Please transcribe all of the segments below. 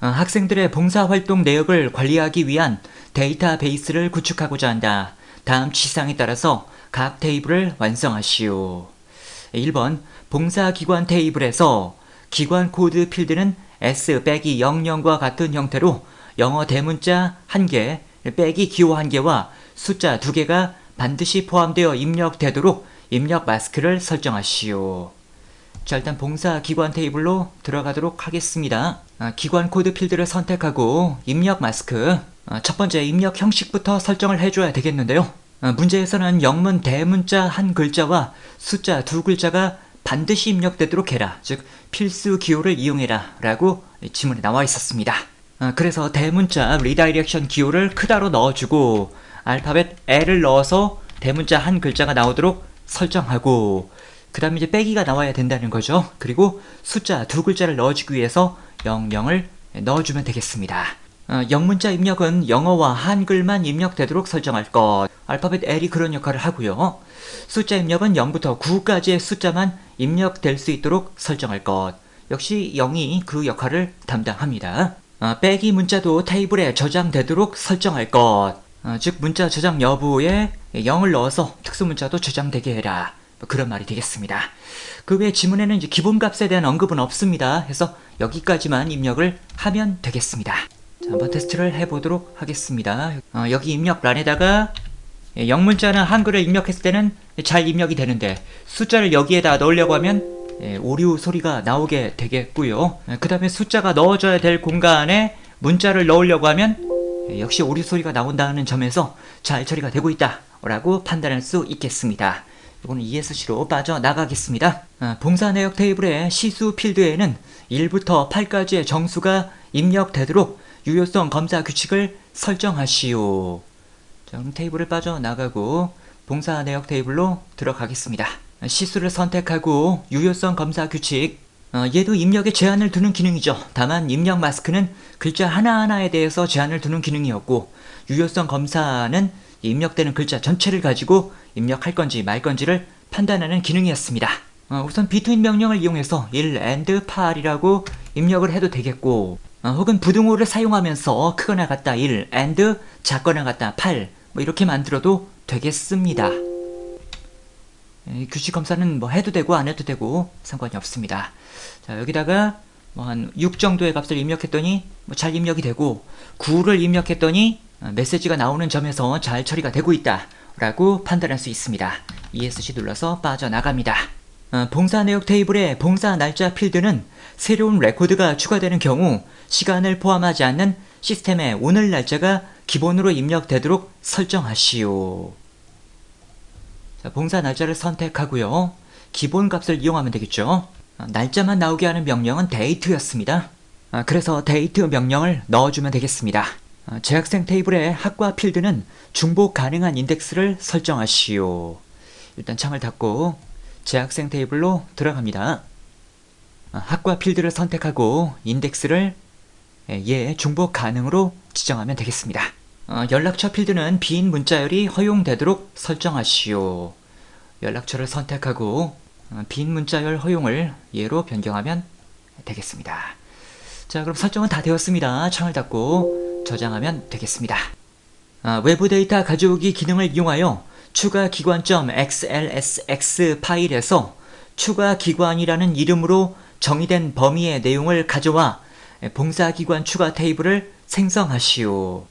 학생들의 봉사활동 내역을 관리하기 위한 데이터베이스를 구축하고자 한다. 다음 지시사항에 따라서 각 테이블을 완성하시오. 1번 봉사기관 테이블에서 기관 코드 필드는 S-00과 같은 형태로 영어 대문자 1개, 빼기 기호 1개와 숫자 2개가 반드시 포함되어 입력되도록 입력 마스크를 설정하시오. 자, 일단 봉사기관 테이블로 들어가도록 하겠습니다. 기관 코드 필드를 선택하고 입력 마스크, 첫 번째 입력 형식부터 설정을 해줘야 되겠는데요. 문제에서는 영문 대문자 한 글자와 숫자 2글자가 반드시 입력되도록 해라, 즉 필수 기호를 이용해라 라고 지문에 나와 있었습니다. 그래서 대문자 리다이렉션 기호를 크다로 넣어주고 알파벳 L을 넣어서 대문자 한 글자가 나오도록 설정하고, 그 다음에 이제 빼기가 나와야 된다는 거죠. 그리고 숫자 2글자를 넣어주기 위해서 00을 넣어주면 되겠습니다. 영문자 입력은 영어와 한글만 입력되도록 설정할 것. 알파벳 L이 그런 역할을 하고요. 숫자 입력은 0부터 9까지의 숫자만 입력될 수 있도록 설정할 것. 역시 0이 그 역할을 담당합니다. 빼기 문자도 테이블에 저장되도록 설정할 것. 즉 문자 저장 여부에 0을 넣어서 특수 문자도 저장되게 해라, 그런 말이 되겠습니다. 그 외 지문에는 이제 기본값에 대한 언급은 없습니다. 해서 여기까지만 입력을 하면 되겠습니다. 자, 한번 테스트를 해보도록 하겠습니다. 여기 입력란에다가 영문자나 한글을 입력했을 때는 잘 입력이 되는데 숫자를 여기에다 넣으려고 하면 오류 소리가 나오게 되겠고요. 그 다음에 숫자가 넣어줘야 될 공간에 문자를 넣으려고 하면 역시 오류 소리가 나온다는 점에서 잘 처리가 되고 있다 라고 판단할 수 있겠습니다. 이거는 ESC로 빠져나가겠습니다. 봉사 내역 테이블의 시수 필드에는 1부터 8까지의 정수가 입력되도록 유효성 검사 규칙을 설정하시오. 자, 그럼 테이블을 빠져나가고 봉사 내역 테이블로 들어가겠습니다. 시수를 선택하고 유효성 검사 규칙, 얘도 입력에 제한을 두는 기능이죠. 다만 입력 마스크는 글자 하나하나에 대해서 제한을 두는 기능이었고, 유효성 검사는 입력되는 글자 전체를 가지고 입력할 건지 말 건지를 판단하는 기능이었습니다. 우선 between 명령을 이용해서 1 and 8이라고 입력을 해도 되겠고, 혹은 부등호를 사용하면서 크거나 같다 1 and 작거나 같다 8 이렇게 만들어도 되겠습니다. 규칙 검사는 뭐 해도 되고 안 해도 되고 상관이 없습니다. 자, 여기다가 뭐 한 6 정도의 값을 입력했더니 뭐 잘 입력이 되고, 9를 입력했더니 메시지가 나오는 점에서 잘 처리가 되고 있다 라고 판단할 수 있습니다. ESC 눌러서 빠져나갑니다. 봉사 내역 테이블의 봉사 날짜 필드는 새로운 레코드가 추가되는 경우 시간을 포함하지 않는 시스템의 오늘 날짜가 기본으로 입력되도록 설정하시오. 자, 봉사 날짜를 선택하고요. 기본 값을 이용하면 되겠죠. 날짜만 나오게 하는 명령은 date였습니다. 그래서 date 명령을 넣어주면 되겠습니다. 재학생 테이블의 학과 필드는 중복 가능한 인덱스를 설정하시오. 일단 창을 닫고 재학생 테이블로 들어갑니다. 학과 필드를 선택하고 인덱스를 중복 가능으로 지정하면 되겠습니다. 연락처 필드는 빈 문자열이 허용되도록 설정하시오. 연락처를 선택하고 빈 문자열 허용을 예로 변경하면 되겠습니다. 자, 그럼 설정은 다 되었습니다. 창을 닫고 저장하면 되겠습니다. 외부 데이터 가져오기 기능을 이용하여 추가 기관.xlsx 파일에서 추가 기관이라는 이름으로 정의된 범위의 내용을 가져와 봉사기관 추가 테이블을 생성하시오.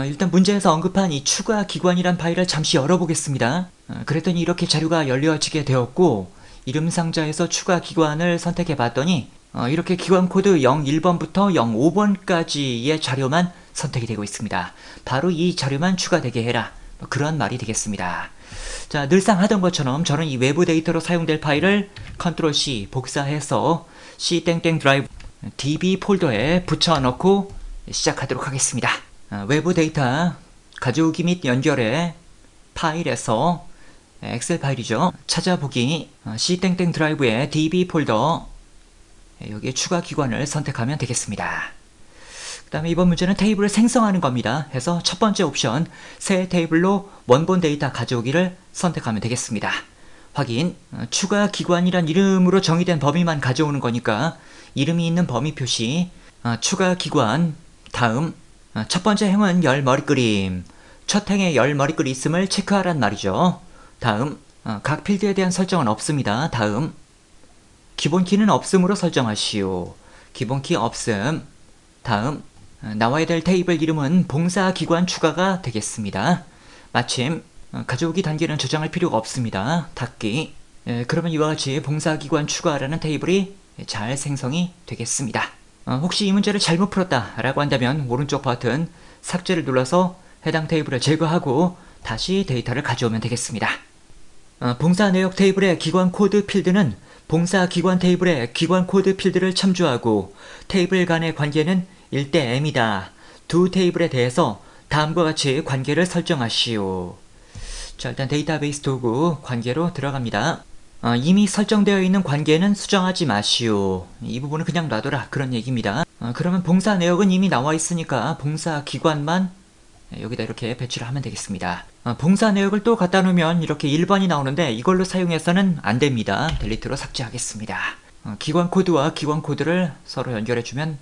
일단 문제에서 언급한 이 추가 기관이란 파일을 잠시 열어보겠습니다. 그랬더니 이렇게 자료가 열려지게 되었고, 이름 상자에서 추가 기관을 선택해 봤더니 이렇게 기관 코드 01번부터 05번까지의 자료만 선택이 되고 있습니다. 바로 이 자료만 추가되게 해라, 그런 말이 되겠습니다. 자, 늘상 하던 것처럼 저는 이 외부 데이터로 사용될 파일을 컨트롤 C 복사해서 C 드라이브 DB 폴더에 붙여넣고 시작하도록 하겠습니다. 외부 데이터 가져오기 및 연결의 파일에서 엑셀 파일이죠. 찾아보기 C 드라이브의 DB 폴더, 여기에 추가 기관을 선택하면 되겠습니다. 그 다음에 이번 문제는 테이블을 생성하는 겁니다. 해서 첫 번째 옵션 새 테이블로 원본 데이터 가져오기를 선택하면 되겠습니다. 확인, 추가 기관이란 이름으로 정의된 범위만 가져오는 거니까 이름이 있는 범위 표시, 추가 기관. 다음. 첫 번째 행은 열 머리그림. 첫 행에 열 머리글이 있음을 체크하란 말이죠. 다음. 각 필드에 대한 설정은 없습니다. 다음. 기본키는 없음으로 설정하시오. 기본키 없음. 다음. 나와야 될 테이블 이름은 봉사기관 추가가 되겠습니다. 마침 가져오기 단계는 저장할 필요가 없습니다. 닫기. 그러면 이와 같이 봉사기관 추가라는 테이블이 잘 생성이 되겠습니다. 혹시 이 문제를 잘못 풀었다 라고 한다면 오른쪽 버튼 삭제를 눌러서 해당 테이블을 제거하고 다시 데이터를 가져오면 되겠습니다. 봉사 내역 테이블의 기관 코드 필드는 봉사 기관 테이블의 기관 코드 필드를 참조하고 테이블 간의 관계는 1:m이다. 두 테이블에 대해서 다음과 같이 관계를 설정하시오. 자, 일단 데이터베이스 도구 관계로 들어갑니다. 이미 설정되어 있는 관계는 수정하지 마시오. 이 부분은 그냥 놔둬라 그런 얘기입니다. 그러면 봉사 내역은 이미 나와 있으니까 봉사 기관만 여기다 이렇게 배치를 하면 되겠습니다. 봉사 내역을 또 갖다 놓으면 이렇게 1번이 나오는데 이걸로 사용해서는 안 됩니다. 델리트로 삭제하겠습니다. 기관 코드와 기관 코드를 서로 연결해주면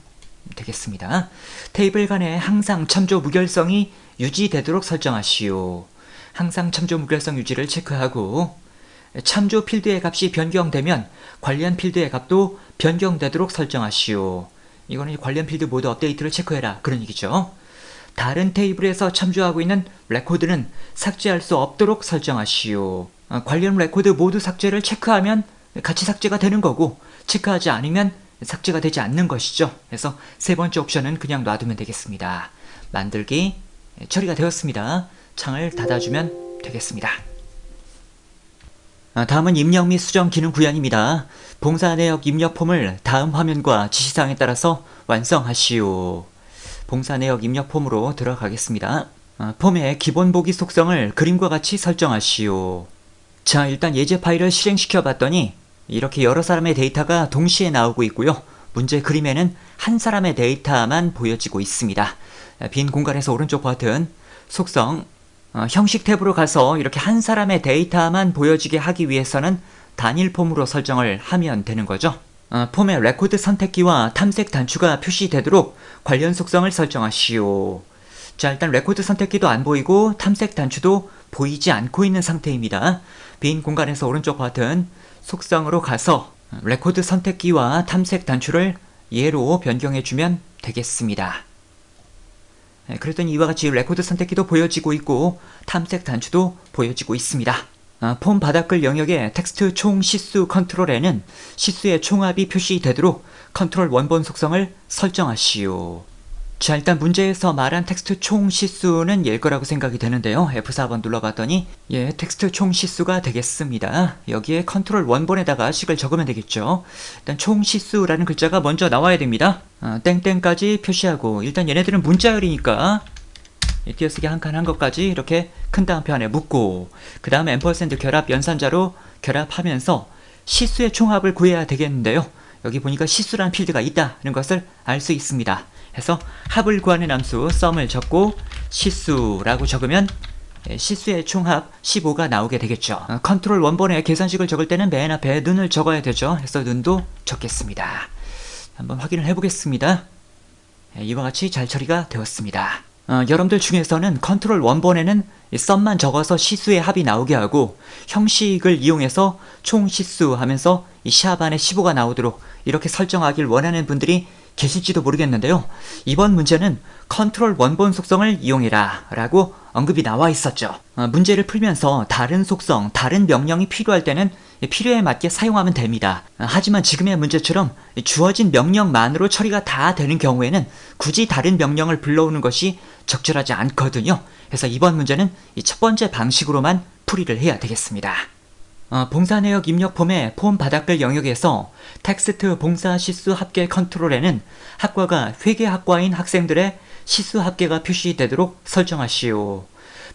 되겠습니다. 테이블 간에 항상 참조 무결성이 유지되도록 설정하시오. 항상 참조 무결성 유지를 체크하고 참조 필드의 값이 변경되면 관련 필드의 값도 변경되도록 설정하시오. 이거는 관련 필드 모두 업데이트를 체크해라 그런 얘기죠. 다른 테이블에서 참조하고 있는 레코드는 삭제할 수 없도록 설정하시오. 관련 레코드 모두 삭제를 체크하면 같이 삭제가 되는 거고 체크하지 않으면 삭제가 되지 않는 것이죠. 그래서 세 번째 옵션은 그냥 놔두면 되겠습니다. 만들기 처리가 되었습니다. 창을 닫아주면 되겠습니다. 다음은 입력 및 수정 기능 구현입니다. 봉사 내역 입력 폼을 다음 화면과 지시사항에 따라서 완성하시오. 봉사 내역 입력 폼으로 들어가겠습니다. 폼의 기본 보기 속성을 그림과 같이 설정하시오. 자, 일단 예제 파일을 실행시켜 봤더니 이렇게 여러 사람의 데이터가 동시에 나오고 있고요. 문제 그림에는 한 사람의 데이터만 보여지고 있습니다. 빈 공간에서 오른쪽 버튼 속성 형식 탭으로 가서 이렇게 한 사람의 데이터만 보여지게 하기 위해서는 단일 폼으로 설정을 하면 되는 거죠. 폼의 레코드 선택기와 탐색 단추가 표시되도록 관련 속성을 설정하시오. 자, 일단 레코드 선택기도 안 보이고 탐색 단추도 보이지 않고 있는 상태입니다. 빈 공간에서 오른쪽 버튼 속성으로 가서 레코드 선택기와 탐색 단추를 예로 변경해주면 되겠습니다. 그랬더니 이와 같이 레코드 선택기도 보여지고 있고 탐색 단추도 보여지고 있습니다. 폼 바닥글 영역의 텍스트 총 시수 컨트롤에는 시수의 총합이 표시되도록 컨트롤 원본 속성을 설정하시오. 자, 일단 문제에서 말한 텍스트 총 시수는 얘일 거라고 생각이 되는데요. F4번 눌러봤더니 텍스트 총 시수가 되겠습니다. 여기에 컨트롤 원본에다가 식을 적으면 되겠죠. 일단 총 시수라는 글자가 먼저 나와야 됩니다. 땡땡까지 표시하고 일단 얘네들은 문자열이니까 띄어쓰기 한 칸 한 것까지 이렇게 큰 다음표 안에 묶고 그 다음에 앰퍼센드 결합 연산자로 결합하면서 시수의 총합을 구해야 되겠는데요. 여기 보니까 시수라는 필드가 있다는 것을 알 수 있습니다. 해서 합을 구하는 함수 썸을 적고 시수라고 적으면 시수의 총합 15가 나오게 되겠죠. 컨트롤 원본에 계산식을 적을 때는 맨 앞에 눈을 적어야 되죠. 해서 눈도 적겠습니다. 한번 확인을 해보겠습니다. 이와 같이 잘 처리가 되었습니다. 여러분들 중에서는 컨트롤 원본에는 썸만 적어서 시수의 합이 나오게 하고 형식을 이용해서 총 시수 하면서 이 샵 안에 15가 나오도록 이렇게 설정하길 원하는 분들이 계실지도 모르겠는데요. 이번 문제는 컨트롤 원본 속성을 이용해라 라고 언급이 나와 있었죠. 문제를 풀면서 다른 속성, 다른 명령이 필요할 때는 필요에 맞게 사용하면 됩니다. 하지만 지금의 문제처럼 주어진 명령만으로 처리가 다 되는 경우에는 굳이 다른 명령을 불러오는 것이 적절하지 않거든요. 그래서 이번 문제는 이 첫 번째 방식으로만 풀이를 해야 되겠습니다. 봉사 내역 입력 폼의 폼 바닥글 영역에서 텍스트 봉사 시수 합계 컨트롤에는 학과가 회계 학과인 학생들의 시수 합계가 표시되도록 설정하시오.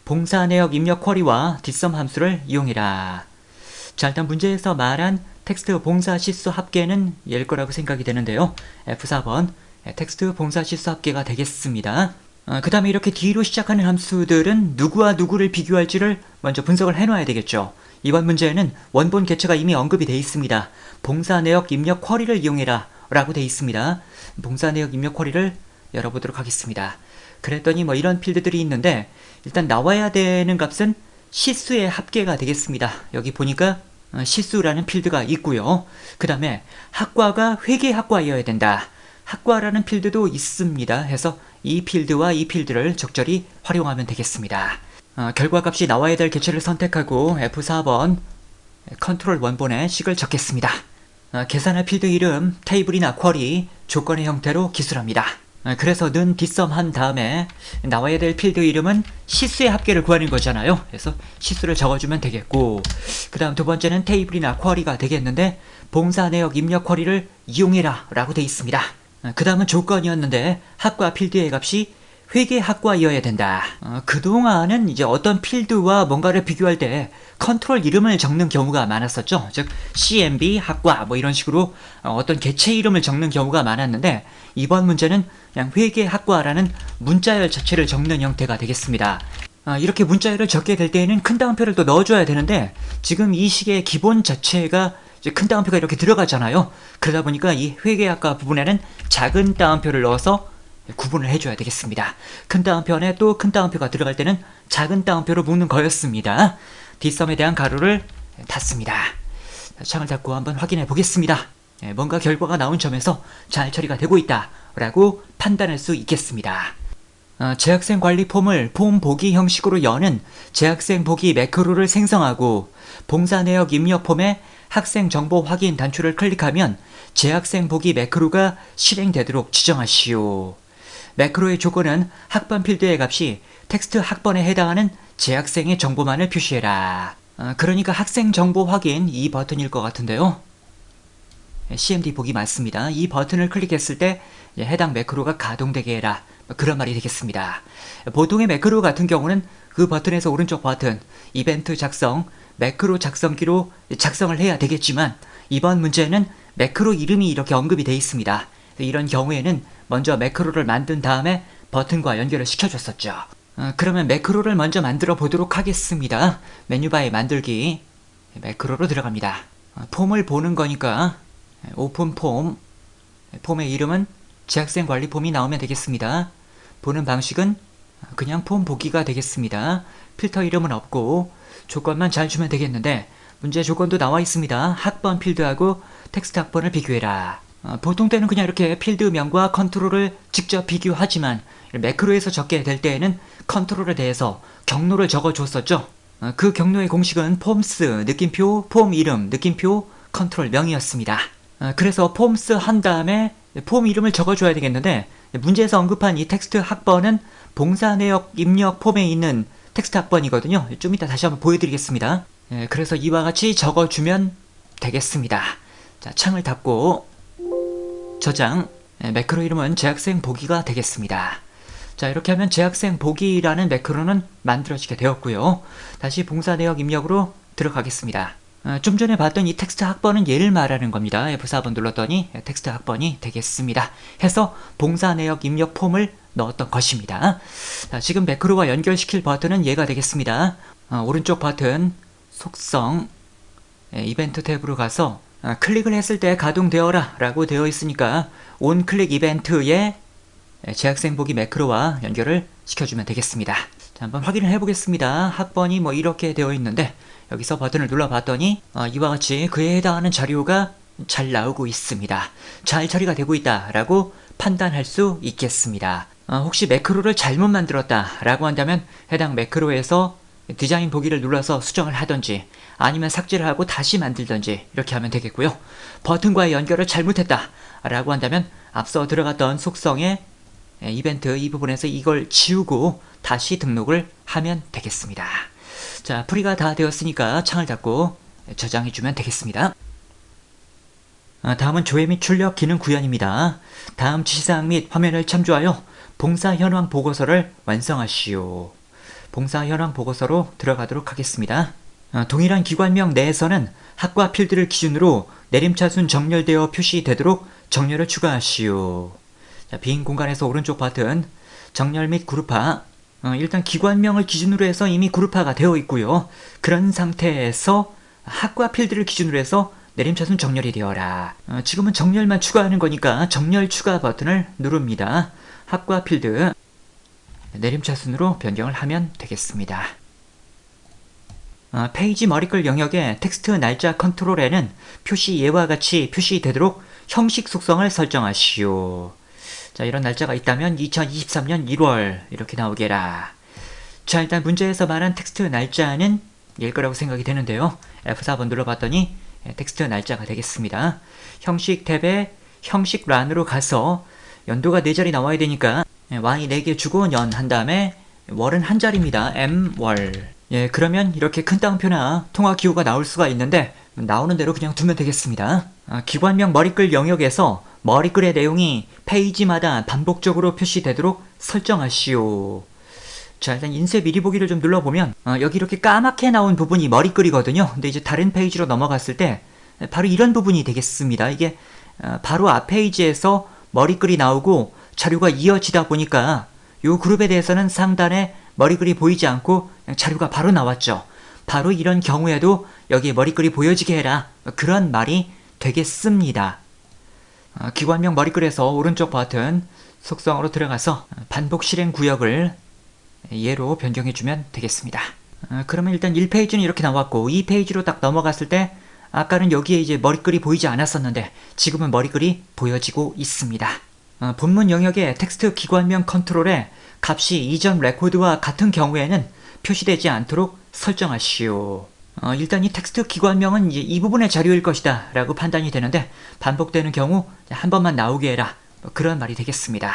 봉사 내역 입력 쿼리와 뒷섬 함수를 이용해라. 자, 일단 문제에서 말한 텍스트 봉사 시수 합계는 얘일 거라고 생각이 되는데요. F4번 텍스트 봉사 시수 합계가 되겠습니다. 그 다음에 이렇게 D로 시작하는 함수들은 누구와 누구를 비교할지를 먼저 분석을 해놔야 되겠죠. 이번 문제에는 원본 개체가 이미 언급이 되어 있습니다. 봉사 내역 입력 쿼리를 이용해라 라고 되어 있습니다. 봉사 내역 입력 쿼리를 열어보도록 하겠습니다. 그랬더니 뭐 이런 필드들이 있는데 일단 나와야 되는 값은 시수의 합계가 되겠습니다. 여기 보니까 시수라는 필드가 있고요. 그 다음에 학과가 회계학과여야 된다. 학과라는 필드도 있습니다. 해서 이 필드와 이 필드를 적절히 활용하면 되겠습니다. 결과값이 나와야 될 개체를 선택하고 F4번 컨트롤 원본에 식을 적겠습니다. 계산할 필드 이름, 테이블이나 쿼리, 조건의 형태로 기술합니다. 그래서 는 뒷섬 한 다음에 나와야 될 필드 이름은 시수의 합계를 구하는 거잖아요. 그래서 시수를 적어주면 되겠고, 그 다음 두 번째는 테이블이나 쿼리가 되겠는데 봉사 내역 입력 쿼리를 이용해라 라고 되어 있습니다. 그 다음은 조건이었는데 학과 필드의 값이 회계학과여야 된다. 그동안은 이제 어떤 필드와 뭔가를 비교할 때 컨트롤 이름을 적는 경우가 많았었죠. 즉 CMB 학과 뭐 이런 식으로 어떤 개체 이름을 적는 경우가 많았는데 이번 문제는 그냥 회계학과라는 문자열 자체를 적는 형태가 되겠습니다. 이렇게 문자열을 적게 될 때에는 큰 따옴표를 또 넣어줘야 되는데 지금 이 식의 기본 자체가 이제 큰 따옴표가 이렇게 들어가잖아요. 그러다 보니까 이 회계학과 부분에는 작은 따옴표를 넣어서 구분을 해줘야 되겠습니다. 큰 따옴표 안에 또 큰 따옴표가 들어갈 때는 작은 따옴표로 묶는 거였습니다. 뒷섬에 대한 가로를 닫습니다. 창을 닫고 한번 확인해 보겠습니다. 뭔가 결과가 나온 점에서 잘 처리가 되고 있다 라고 판단할 수 있겠습니다. 재학생 관리 폼을 폼 보기 형식으로 여는 재학생 보기 매크로를 생성하고 봉사 내역 입력 폼에 학생 정보 확인 단추를 클릭하면 재학생 보기 매크로가 실행되도록 지정하시오. 매크로의 조건은 학번 필드의 값이 텍스트 학번에 해당하는 재학생의 정보만을 표시해라. 그러니까 학생 정보 확인 이 버튼일 것 같은데요. CMD 보기 맞습니다. 이 버튼을 클릭했을 때 해당 매크로가 가동되게 해라. 그런 말이 되겠습니다. 보통의 매크로 같은 경우는 그 버튼에서 오른쪽 버튼 이벤트 작성, 매크로 작성기로 작성을 해야 되겠지만 이번 문제는 매크로 이름이 이렇게 언급이 되어 있습니다. 이런 경우에는 먼저 매크로를 만든 다음에 버튼과 연결을 시켜줬었죠. 그러면 매크로를 먼저 만들어 보도록 하겠습니다. 메뉴바에 만들기 매크로로 들어갑니다. 폼을 보는 거니까 오픈 폼, 폼의 이름은 재학생 관리 폼이 나오면 되겠습니다. 보는 방식은 그냥 폼 보기가 되겠습니다. 필터 이름은 없고 조건만 잘 주면 되겠는데 문제 조건도 나와 있습니다. 학번 필드하고 텍스트 학번을 비교해라. 보통 때는 그냥 이렇게 필드명과 컨트롤을 직접 비교하지만 매크로에서 적게 될 때에는 컨트롤에 대해서 경로를 적어줬었죠. 그 경로의 공식은 폼스, 느낌표, 폼 이름, 느낌표, 컨트롤 명이었습니다. 그래서 폼스 한 다음에 폼 이름을 적어줘야 되겠는데 문제에서 언급한 이 텍스트 학번은 봉사 내역 입력 폼에 있는 텍스트 학번이거든요. 좀 이따 다시 한번 보여드리겠습니다. 그래서 이와 같이 적어주면 되겠습니다. 자, 창을 닫고 저장, 매크로 이름은 재학생 보기가 되겠습니다. 자, 이렇게 하면 재학생 보기라는 매크로는 만들어지게 되었고요. 다시 봉사 내역 입력으로 들어가겠습니다. 좀 전에 봤던 이 텍스트 학번은 얘를 말하는 겁니다. F4번 눌렀더니 텍스트 학번이 되겠습니다. 해서 봉사 내역 입력 폼을 넣었던 것입니다. 자, 지금 매크로와 연결시킬 버튼은 얘가 되겠습니다. 오른쪽 버튼 속성 이벤트 탭으로 가서 클릭을 했을 때 가동되어라 라고 되어 있으니까 온 클릭 이벤트에 재학생 보기 매크로와 연결을 시켜주면 되겠습니다. 자, 한번 확인을 해보겠습니다. 학번이 뭐 이렇게 되어 있는데 여기서 버튼을 눌러봤더니 이와 같이 그에 해당하는 자료가 잘 나오고 있습니다. 잘 처리가 되고 있다 라고 판단할 수 있겠습니다. 혹시 매크로를 잘못 만들었다 라고 한다면 해당 매크로에서 디자인 보기를 눌러서 수정을 하던지 아니면 삭제를 하고 다시 만들던지 이렇게 하면 되겠고요. 버튼과의 연결을 잘못했다 라고 한다면 앞서 들어갔던 속성의 이벤트 이 부분에서 이걸 지우고 다시 등록을 하면 되겠습니다. 자, 풀이가 다 되었으니까 창을 닫고 저장해주면 되겠습니다. 다음은 조회 및 출력 기능 구현입니다. 다음 지시사항 및 화면을 참조하여 봉사 현황 보고서를 완성하시오. 봉사 현황 보고서로 들어가도록 하겠습니다. 동일한 기관명 내에서는 학과 필드를 기준으로 내림차순 정렬되어 표시되도록 정렬을 추가하시오. 자, 빈 공간에서 오른쪽 버튼 정렬 및 그룹화. 일단 기관명을 기준으로 해서 이미 그룹화가 되어 있고요. 그런 상태에서 학과 필드를 기준으로 해서 내림차순 정렬이 되어라. 지금은 정렬만 추가하는 거니까 정렬 추가 버튼을 누릅니다. 합과 필드 내림차순으로 변경을 하면 되겠습니다. 페이지 머리글 영역의 텍스트 날짜 컨트롤에는 표시 예와 같이 표시되도록 형식 속성을 설정하시오. 자, 이런 날짜가 있다면 2023년 1월 이렇게 나오게 해라. 자, 일단 문제에서 말한 텍스트 날짜는 얘일 거라고 생각이 되는데요. F4번 눌러봤더니 텍스트 날짜가 되겠습니다. 형식 탭에 형식 란으로 가서 연도가 4자리 나와야 되니까 Y 4개 주고 년 한 다음에 월은 한 자리입니다. M월. 예, 그러면 이렇게 큰 따옴표나 통화 기호가 나올 수가 있는데 나오는 대로 그냥 두면 되겠습니다. 기관명 머리글 영역에서 머리글의 내용이 페이지마다 반복적으로 표시되도록 설정하시오. 자, 일단 인쇄 미리 보기를 좀 눌러보면 여기 이렇게 까맣게 나온 부분이 머리글이거든요. 근데 이제 다른 페이지로 넘어갔을 때 바로 이런 부분이 되겠습니다. 이게 바로 앞 페이지에서 머리글이 나오고 자료가 이어지다 보니까 이 그룹에 대해서는 상단에 머리글이 보이지 않고 그냥 자료가 바로 나왔죠. 바로 이런 경우에도 여기 머리글이 보여지게 해라. 그런 말이 되겠습니다. 기관명 머리글에서 오른쪽 버튼 속성으로 들어가서 반복 실행 구역을 예로 변경해주면 되겠습니다. 그러면 일단 1페이지는 이렇게 나왔고 2페이지로 딱 넘어갔을 때 아까는 여기에 이제 머리글이 보이지 않았었는데 지금은 머리글이 보여지고 있습니다. 본문 영역의 텍스트 기관명 컨트롤에 값이 이전 레코드와 같은 경우에는 표시되지 않도록 설정하시오. 일단 이 텍스트 기관명은 이제 이 부분의 자료일 것이다 라고 판단이 되는데 반복되는 경우 한 번만 나오게 해라. 그런 말이 되겠습니다.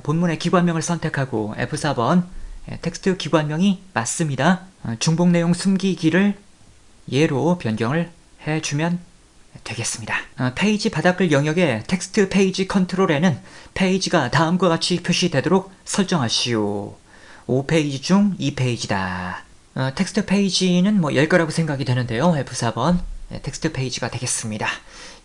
본문의 기관명을 선택하고 F4번 텍스트 기관명이 맞습니다. 중복 내용 숨기기를 예로 변경을 해주면 되겠습니다. 페이지 바닥글 영역의 텍스트 페이지 컨트롤에는 페이지가 다음과 같이 표시되도록 설정하시오. 5페이지 중 2페이지다. 텍스트 페이지는 열 거라고 생각이 되는데요. F4번 텍스트 페이지가 되겠습니다.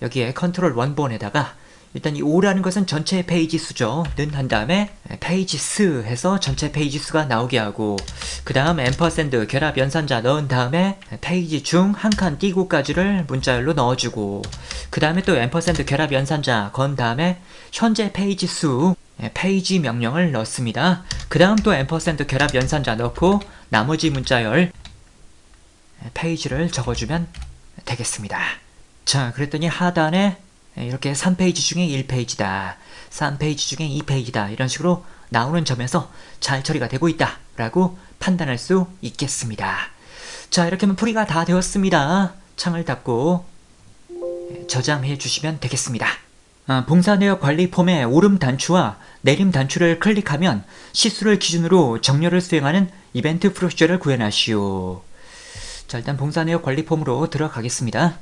여기에 컨트롤 원본에다가 일단 이 5라는 것은 전체 페이지 수죠. 는 한 다음에 페이지 수 해서 전체 페이지 수가 나오게 하고 그 다음 앰퍼샌드 결합 연산자 넣은 다음에 페이지 중 한 칸 띄고까지를 문자열로 넣어주고 그 다음에 또 앰퍼샌드 결합 연산자 건 다음에 현재 페이지 수 페이지 명령을 넣습니다. 그 다음 또 앰퍼샌드 결합 연산자 넣고 나머지 문자열 페이지를 적어주면 되겠습니다. 자, 그랬더니 하단에 이렇게 3페이지 중에 1페이지다. 3페이지 중에 2페이지다. 이런 식으로 나오는 점에서 잘 처리가 되고 있다 라고 판단할 수 있겠습니다. 자, 이렇게 하면 풀이가 다 되었습니다. 창을 닫고 저장해 주시면 되겠습니다. 봉사 내역 관리 폼의 오름 단추와 내림 단추를 클릭하면 시수를 기준으로 정렬을 수행하는 이벤트 프로시저를 구현하시오. 자, 일단 봉사 내역 관리 폼으로 들어가겠습니다.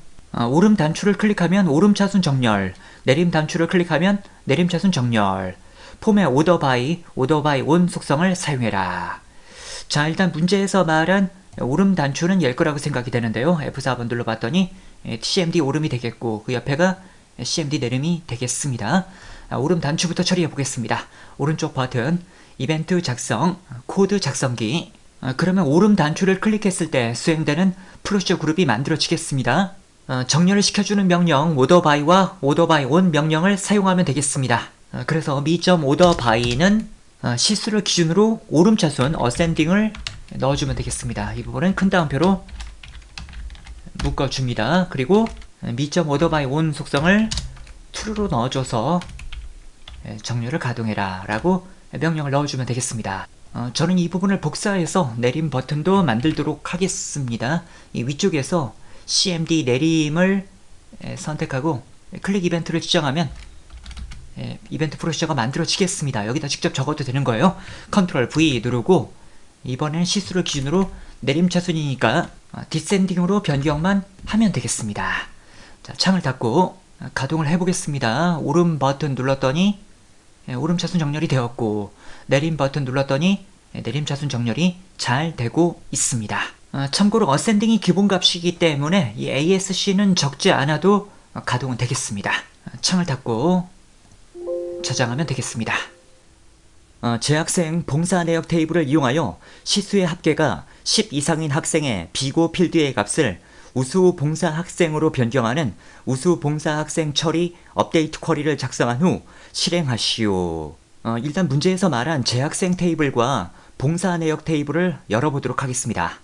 오름 단추를 클릭하면 오름 차순 정렬, 내림 단추를 클릭하면 내림 차순 정렬, 폼의 오더 바이 온 속성을 사용해라. 자, 일단 문제에서 말한 오름 단추는 열 거라고 생각이 되는데요. F4번 눌러봤더니 CMD 오름이 되겠고 그 옆에가 CMD 내림이 되겠습니다. 오름 단추부터 처리해 보겠습니다. 오른쪽 버튼 이벤트 작성, 코드 작성기. 그러면 오름 단추를 클릭했을 때 수행되는 프로시저 그룹이 만들어지겠습니다. 정렬을 시켜주는 명령 오더바이와 오더바이온 명령을 사용하면 되겠습니다. 그래서 mi.orderby는 시수를 기준으로 오름차순 어센딩을 넣어주면 되겠습니다. 이 부분은 큰 따옴표로 묶어줍니다. 그리고 mi.orderby온 속성을 true로 넣어줘서 정렬을 가동해라 라고 명령을 넣어주면 되겠습니다. 저는 이 부분을 복사해서 내림 버튼도 만들도록 하겠습니다. 이 위쪽에서 CMD 내림을 선택하고 클릭 이벤트를 지정하면 이벤트 프로시저가 만들어지겠습니다. 여기다 직접 적어도 되는 거예요. 컨트롤 V 누르고 이번엔 시수를 기준으로 내림 차순이니까 디센딩으로 변경만 하면 되겠습니다. 자, 창을 닫고 가동을 해보겠습니다. 오름 버튼 눌렀더니 오름 차순 정렬이 되었고 내림 버튼 눌렀더니 내림 차순 정렬이 잘 되고 있습니다. 참고로 어센딩이 기본값이기 때문에 이 ASC는 적지 않아도 가동은 되겠습니다. 창을 닫고 저장하면 되겠습니다. 재학생 봉사 내역 테이블을 이용하여 시수의 합계가 10 이상인 학생의 비고 필드의 값을 우수 봉사 학생으로 변경하는 우수 봉사 학생 처리 업데이트 쿼리를 작성한 후 실행하시오. 일단 문제에서 말한 재학생 테이블과 봉사 내역 테이블을 열어보도록 하겠습니다.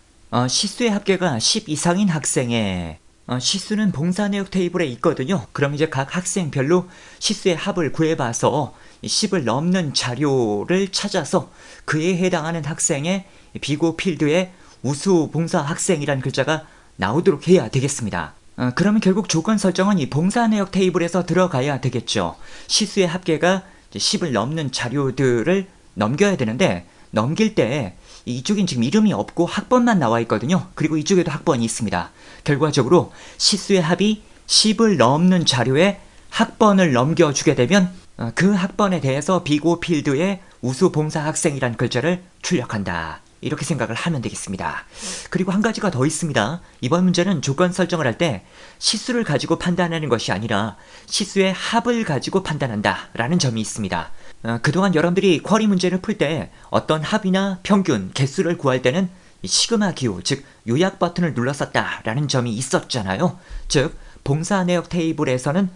시수의 합계가 10 이상인 학생에 시수는 봉사 내역 테이블에 있거든요. 그럼 이제 각 학생별로 시수의 합을 구해봐서 10을 넘는 자료를 찾아서 그에 해당하는 학생의 비고 필드에 우수 봉사 학생이란 글자가 나오도록 해야 되겠습니다. 그러면 결국 조건 설정은 이 봉사 내역 테이블에서 들어가야 되겠죠. 시수의 합계가 10을 넘는 자료들을 넘겨야 되는데 넘길 때 이쪽엔 지금 이름이 없고 학번만 나와 있거든요. 그리고 이쪽에도 학번이 있습니다. 결과적으로 시수의 합이 10을 넘는 자료에 학번을 넘겨주게 되면 그 학번에 대해서 비고 필드에 우수 봉사 학생이란 글자를 출력한다. 이렇게 생각을 하면 되겠습니다. 그리고 한 가지가 더 있습니다. 이번 문제는 조건 설정을 할 때 시수를 가지고 판단하는 것이 아니라 시수의 합을 가지고 판단한다 라는 점이 있습니다. 그동안 여러분들이 쿼리 문제를 풀 때 어떤 합이나 평균, 개수를 구할 때는 시그마 기호, 즉 요약 버튼을 눌렀었다 라는 점이 있었잖아요. 즉 봉사 내역 테이블에서는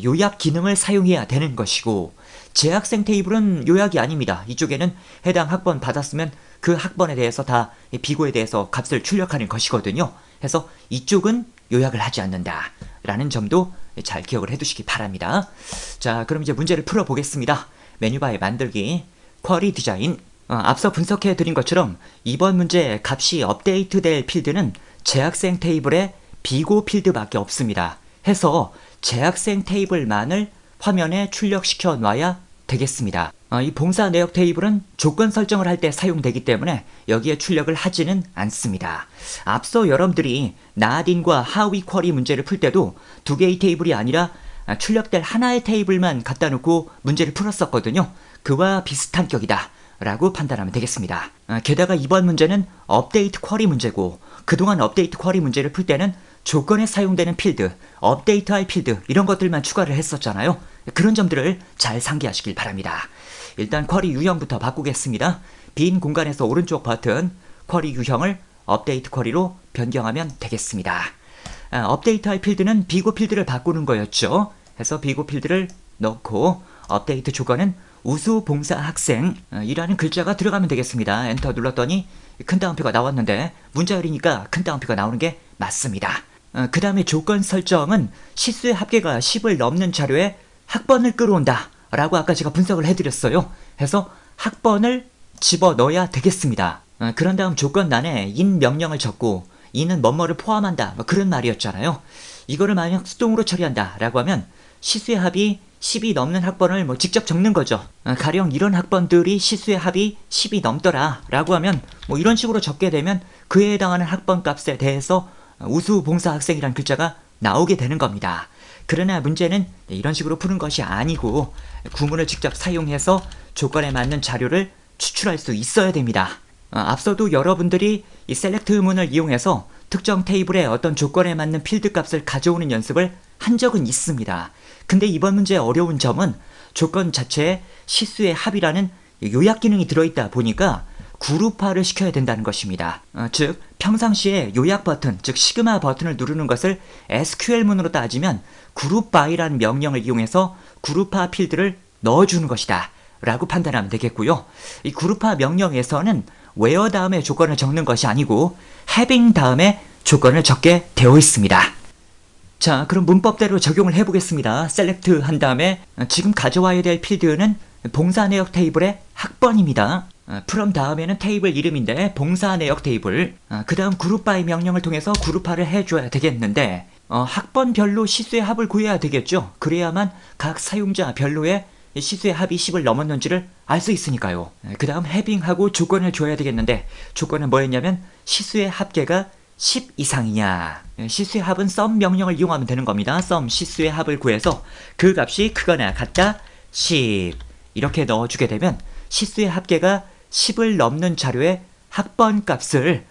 요약 기능을 사용해야 되는 것이고 재학생 테이블은 요약이 아닙니다. 이쪽에는 해당 학번 받았으면 그 학번에 대해서 다 비고에 대해서 값을 출력하는 것이거든요. 해서 이쪽은 요약을 하지 않는다 라는 점도 잘 기억을 해두시기 바랍니다. 자, 그럼 이제 문제를 풀어보겠습니다. 메뉴바에 만들기, 쿼리 디자인. 앞서 분석해 드린 것처럼 이번 문제 값이 업데이트 될 필드는 재학생 테이블에 비고 필드밖에 없습니다. 해서 재학생 테이블만을 화면에 출력시켜 놔야 되겠습니다. 이 봉사 내역 테이블은 조건 설정을 할 때 사용되기 때문에 여기에 출력을 하지는 않습니다. 앞서 여러분들이 나딘과 하위 쿼리 문제를 풀 때도 두 개의 테이블이 아니라 출력될 하나의 테이블만 갖다 놓고 문제를 풀었었거든요. 그와 비슷한 격이다 라고 판단하면 되겠습니다. 게다가 이번 문제는 업데이트 쿼리 문제고 그동안 업데이트 쿼리 문제를 풀 때는 조건에 사용되는 필드, 업데이트할 필드 이런 것들만 추가를 했었잖아요. 그런 점들을 잘 상기하시길 바랍니다. 일단 쿼리 유형부터 바꾸겠습니다. 빈 공간에서 오른쪽 버튼 쿼리 유형을 업데이트 쿼리로 변경하면 되겠습니다. 업데이트할 필드는 비고 필드를 바꾸는 거였죠. 해서 비고 필드를 넣고 업데이트 조건은 우수 봉사 학생이라는 글자가 들어가면 되겠습니다. 엔터 눌렀더니 큰 따옴표가 나왔는데 문자열이니까 큰 따옴표가 나오는 게 맞습니다. 그 다음에 조건 설정은 시수의 합계가 10을 넘는 자료에 학번을 끌어온다 라고 아까 제가 분석을 해드렸어요. 해서 학번을 집어넣어야 되겠습니다. 그런 다음 조건란에 in 명령을 적고 in은 뭐뭐를 포함한다 그런 말이었잖아요. 이거를 만약 수동으로 처리한다 라고 하면 시수의 합이 10이 넘는 학번을 직접 적는 거죠. 가령 이런 학번들이 시수의 합이 10이 넘더라 라고 하면 이런 식으로 적게 되면 그에 해당하는 학번 값에 대해서 우수 봉사 학생이란 글자가 나오게 되는 겁니다. 그러나 문제는 이런 식으로 푸는 것이 아니고 구문을 직접 사용해서 조건에 맞는 자료를 추출할 수 있어야 됩니다. 앞서도 여러분들이 이 셀렉트문을 이용해서 특정 테이블에 어떤 조건에 맞는 필드 값을 가져오는 연습을 한 적은 있습니다. 근데 이번 문제의 어려운 점은 조건 자체에 시수의 합이라는 요약 기능이 들어있다 보니까 그룹화를 시켜야 된다는 것입니다. 즉 평상시에 요약 버튼, 즉 시그마 버튼을 누르는 것을 SQL문으로 따지면 그룹 바이라는 명령을 이용해서 그룹화 필드를 넣어주는 것이다 라고 판단하면 되겠고요. 이 그룹화 명령에서는 where 다음에 조건을 적는 것이 아니고 having 다음에 조건을 적게 되어 있습니다. 자, 그럼 문법대로 적용을 해보겠습니다. 셀렉트 한 다음에 지금 가져와야 될 필드는 봉사 내역 테이블의 학번입니다. from 다음에는 테이블 이름인데 봉사 내역 테이블, 그 다음 그룹 바이 명령을 통해서 그룹화를 해줘야 되겠는데 학번별로 시수의 합을 구해야 되겠죠. 그래야만 각 사용자 별로의 시수의 합이 10을 넘었는지를 알 수 있으니까요. 그 다음 having하고 조건을 줘야 되겠는데 조건은 뭐였냐면 시수의 합계가 10 이상이냐. 시수의 합은 sum 명령을 이용하면 되는 겁니다. sum 시수의 합을 구해서 그 값이 크거나 같다 10 이렇게 넣어주게 되면 시수의 합계가 10을 넘는 자료의 학번 값을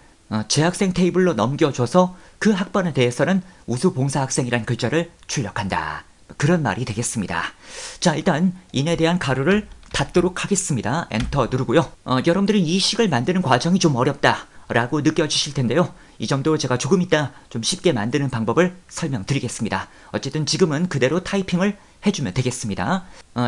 재학생 테이블로 넘겨줘서 그 학번에 대해서는 우수 봉사 학생이란 글자를 출력한다. 그런 말이 되겠습니다. 자, 일단 in에 대한 가로를 닫도록 하겠습니다. 엔터 누르고요. 여러분들은 이 식을 만드는 과정이 좀 어렵다 라고 느껴지실 텐데요. 이 정도 제가 조금 이따 좀 쉽게 만드는 방법을 설명드리겠습니다. 어쨌든 지금은 그대로 타이핑을 해주면 되겠습니다.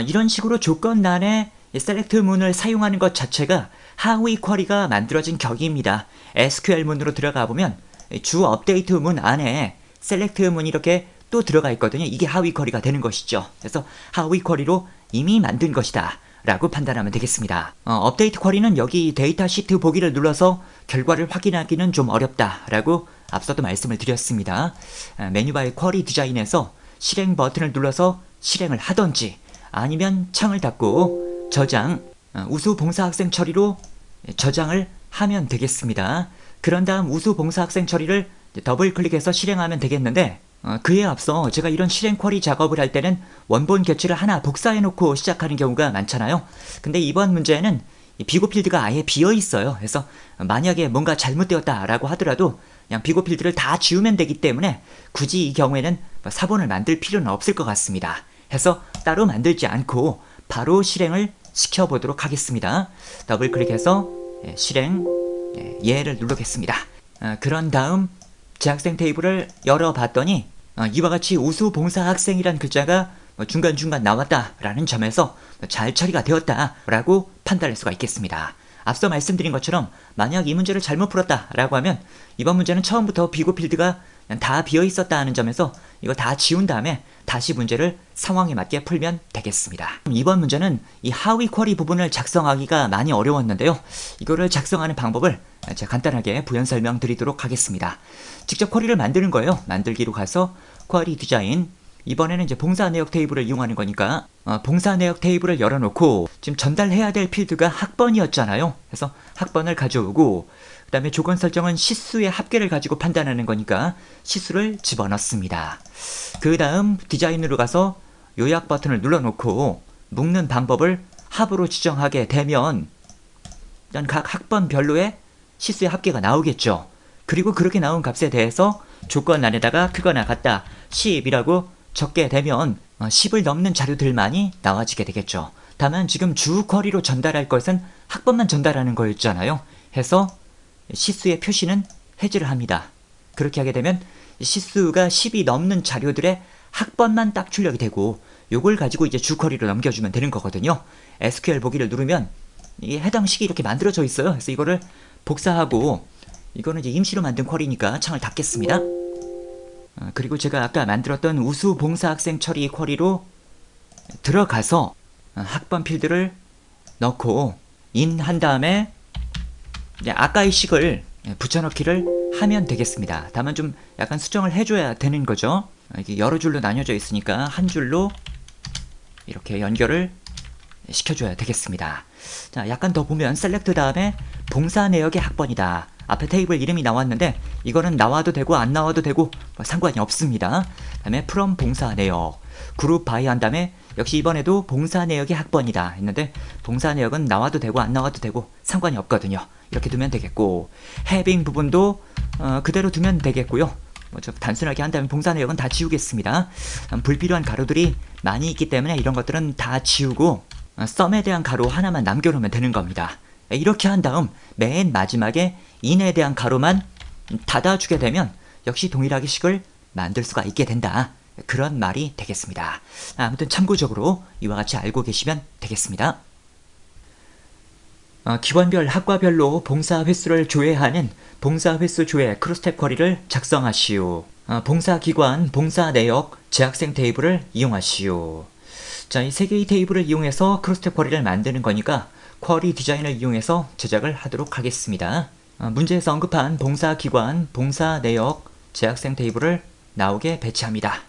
이런 식으로 조건란에 셀렉트 문을 사용하는 것 자체가 하위 쿼리가 만들어진 격입니다. SQL 문으로 들어가 보면 주 업데이트 문 안에 셀렉트 문이 이렇게 또 들어가 있거든요. 이게 하위 쿼리가 되는 것이죠. 그래서 하위 쿼리로 이미 만든 것이다 라고 판단하면 되겠습니다. 업데이트 쿼리는 여기 데이터 시트 보기를 눌러서 결과를 확인하기는 좀 어렵다 라고 앞서도 말씀을 드렸습니다. 메뉴바의 쿼리 디자인에서 실행 버튼을 눌러서 실행을 하던지 아니면 창을 닫고 저장, 우수 봉사 학생 처리로 저장을 하면 되겠습니다. 그런 다음 우수 봉사 학생 처리를 더블 클릭해서 실행하면 되겠는데 그에 앞서 제가 이런 실행 쿼리 작업을 할 때는 원본 개체를 하나 복사해 놓고 시작하는 경우가 많잖아요. 근데 이번 문제는 비고 필드가 아예 비어 있어요. 그래서 만약에 뭔가 잘못되었다 라고 하더라도 그냥 비고 필드를 다 지우면 되기 때문에 굳이 이 경우에는 사본을 만들 필요는 없을 것 같습니다. 해서 따로 만들지 않고 바로 실행을 시켜보도록 하겠습니다. 더블 클릭해서 실행 예를 누르겠습니다. 그런 다음 재학생 테이블을 열어봤더니 이와 같이 우수 봉사 학생이란 글자가 중간중간 나왔다라는 점에서 잘 처리가 되었다라고 판단할 수가 있겠습니다. 앞서 말씀드린 것처럼 만약 이 문제를 잘못 풀었다라고 하면 이번 문제는 처음부터 비고 필드가 그냥 다 비어 있었다 하는 점에서 이거 다 지운 다음에 다시 문제를 상황에 맞게 풀면 되겠습니다. 이번 문제는 이 하위 쿼리 부분을 작성하기가 많이 어려웠는데요. 이거를 작성하는 방법을 제가 간단하게 부연 설명드리도록 하겠습니다. 직접 쿼리를 만드는 거예요. 만들기로 가서 쿼리 디자인, 이번에는 이제 봉사 내역 테이블을 이용하는 거니까 봉사 내역 테이블을 열어놓고 지금 전달해야 될 필드가 학번이었잖아요. 그래서 학번을 가져오고 그 다음에 조건 설정은 시수의 합계를 가지고 판단하는 거니까 시수를 집어넣습니다. 그 다음 디자인으로 가서 요약 버튼을 눌러놓고 묶는 방법을 합으로 지정하게 되면 일단 각 학번별로의 시수의 합계가 나오겠죠. 그리고 그렇게 나온 값에 대해서 조건란에다가 크거나 같다 10이라고 적게 되면 10을 넘는 자료들만이 나와지게 되겠죠. 다만 지금 주 쿼리로 전달할 것은 학번만 전달하는 거였잖아요. 해서 시수의 표시는 해제를 합니다. 그렇게 하게 되면 시수가 10이 넘는 자료들의 학번만 딱 출력이 되고 요걸 가지고 이제 주 쿼리로 넘겨주면 되는 거거든요. SQL 보기를 누르면 이 해당 식이 이렇게 만들어져 있어요. 그래서 이거를 복사하고 이거는 이제 임시로 만든 쿼리니까 창을 닫겠습니다. 그리고 제가 아까 만들었던 우수 봉사 학생 처리 쿼리로 들어가서 학번 필드를 넣고 인한 다음에 아까의 식을 붙여넣기를 하면 되겠습니다. 다만 좀 약간 수정을 해줘야 되는 거죠. 이게 여러 줄로 나뉘어져 있으니까 한 줄로 이렇게 연결을 시켜줘야 되겠습니다. 자, 약간 더 보면 셀렉트 다음에 봉사 내역의 학번이다. 앞에 테이블 이름이 나왔는데 이거는 나와도 되고 안 나와도 되고 상관이 없습니다. 다음에 from 봉사 내역 그룹 바이 한 다음에 역시 이번에도 봉사 내역의 학번이다 했는데 봉사 내역은 나와도 되고 안 나와도 되고 상관이 없거든요. 이렇게 두면 되겠고 having 부분도 그대로 두면 되겠고요. 좀 단순하게 한다면 봉사 내역은 다 지우겠습니다. 불필요한 가로들이 많이 있기 때문에 이런 것들은 다 지우고 썸에 대한 가로 하나만 남겨놓으면 되는 겁니다. 이렇게 한 다음 맨 마지막에 in에 대한 가로만 닫아주게 되면 역시 동일하게 식을 만들 수가 있게 된다. 그런 말이 되겠습니다. 아무튼 참고적으로 이와 같이 알고 계시면 되겠습니다. 기관별 학과별로 봉사 횟수를 조회하는 봉사 횟수 조회 크로스탭 쿼리를 작성하시오. 봉사 기관, 봉사 내역, 재학생 테이블을 이용하시오. 자, 이 세 개의 테이블을 이용해서 크로스탭 쿼리를 만드는 거니까 쿼리 디자인을 이용해서 제작을 하도록 하겠습니다. 문제에서 언급한 봉사 기관, 봉사 내역, 재학생 테이블을 나오게 배치합니다.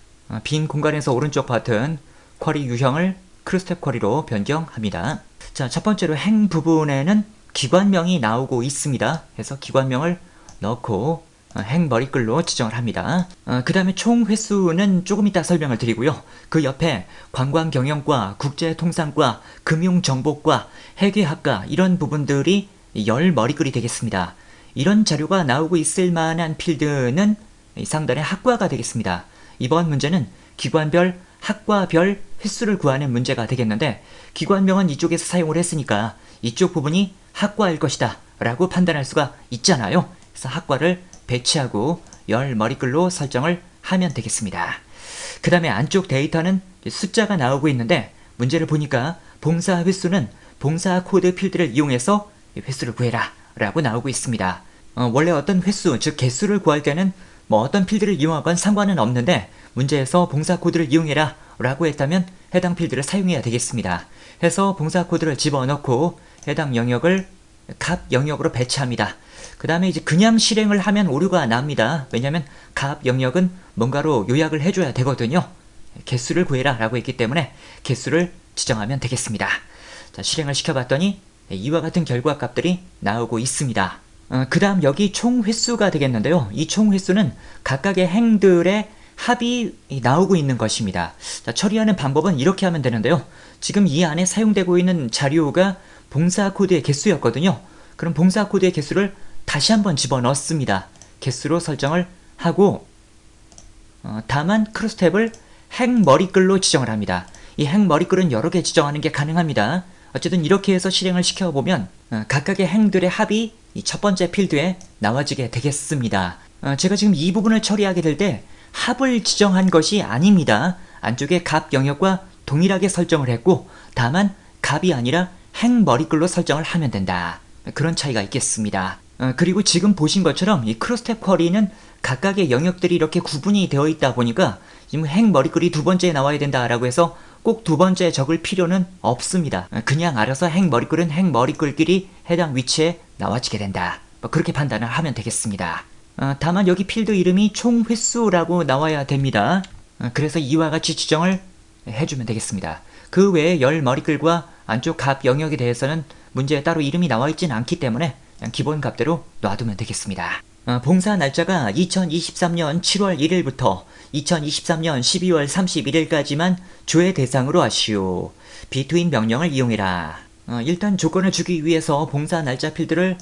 빈 공간에서 오른쪽 버튼 쿼리 유형을 크로스탭 쿼리로 변경합니다. 자, 첫 번째로 행 부분에는 기관명이 나오고 있습니다. 그래서 기관명을 넣고 행 머리글로 지정을 합니다. 그 다음에 총 횟수는 조금 이따 설명을 드리고요. 그 옆에 관광경영과, 국제통상과, 금융정보과, 회계학과 이런 부분들이 열 머리글이 되겠습니다. 이런 자료가 나오고 있을 만한 필드는 상단의 학과가 되겠습니다. 이번 문제는 기관별, 학과별 횟수를 구하는 문제가 되겠는데 기관명은 이쪽에서 사용을 했으니까 이쪽 부분이 학과일 것이다 라고 판단할 수가 있잖아요. 그래서 학과를 배치하고 열 머리글로 설정을 하면 되겠습니다. 그 다음에 안쪽 데이터는 숫자가 나오고 있는데 문제를 보니까 봉사 횟수는 봉사 코드 필드를 이용해서 횟수를 구해라 라고 나오고 있습니다. 원래 어떤 횟수, 즉 개수를 구할 때는 뭐 어떤 필드를 이용하건 상관은 없는데 문제에서 봉사 코드를 이용해라 라고 했다면 해당 필드를 사용해야 되겠습니다. 해서 봉사 코드를 집어넣고 해당 영역을 값 영역으로 배치합니다. 그 다음에 이제 그냥 실행을 하면 오류가 납니다. 왜냐하면 값 영역은 뭔가로 요약을 해줘야 되거든요. 개수를 구해라 라고 했기 때문에 개수를 지정하면 되겠습니다. 자, 실행을 시켜봤더니 이와 같은 결과 값들이 나오고 있습니다. 그 다음 여기 총 횟수가 되겠는데요. 이 총 횟수는 각각의 행들의 합이 나오고 있는 것입니다. 자, 처리하는 방법은 이렇게 하면 되는데요. 지금 이 안에 사용되고 있는 자료가 봉사 코드의 개수였거든요. 그럼 봉사 코드의 개수를 다시 한번 집어넣습니다. 개수로 설정을 하고 다만 크로스탭을 행 머리글로 지정을 합니다. 이 행 머리글은 여러 개 지정하는 게 가능합니다. 어쨌든 이렇게 해서 실행을 시켜보면 각각의 행들의 합이 이 첫 번째 필드에 나와지게 되겠습니다. 제가 지금 이 부분을 처리하게 될 때 합을 지정한 것이 아닙니다. 안쪽에 값 영역과 동일하게 설정을 했고 다만 값이 아니라 행 머리글로 설정을 하면 된다. 그런 차이가 있겠습니다. 그리고 지금 보신 것처럼 이 크로스탭 쿼리는 각각의 영역들이 이렇게 구분이 되어 있다 보니까 지금 행 머리글이 두 번째에 나와야 된다라고 해서 꼭 두 번째 적을 필요는 없습니다. 그냥 알아서 행 머리글은 행 머리글끼리 해당 위치에 나와지게 된다. 그렇게 판단을 하면 되겠습니다. 다만 여기 필드 이름이 총 횟수라고 나와야 됩니다. 그래서 이와 같이 지정을 해주면 되겠습니다. 그 외에 열 머리글과 안쪽 값 영역에 대해서는 문제에 따로 이름이 나와 있진 않기 때문에 그냥 기본 값대로 놔두면 되겠습니다. 봉사 날짜가 2023년 7월 1일부터 2023년 12월 31일까지만 조회 대상으로 하시오. 비트윈 명령을 이용해라. 일단 조건을 주기 위해서 봉사 날짜 필드를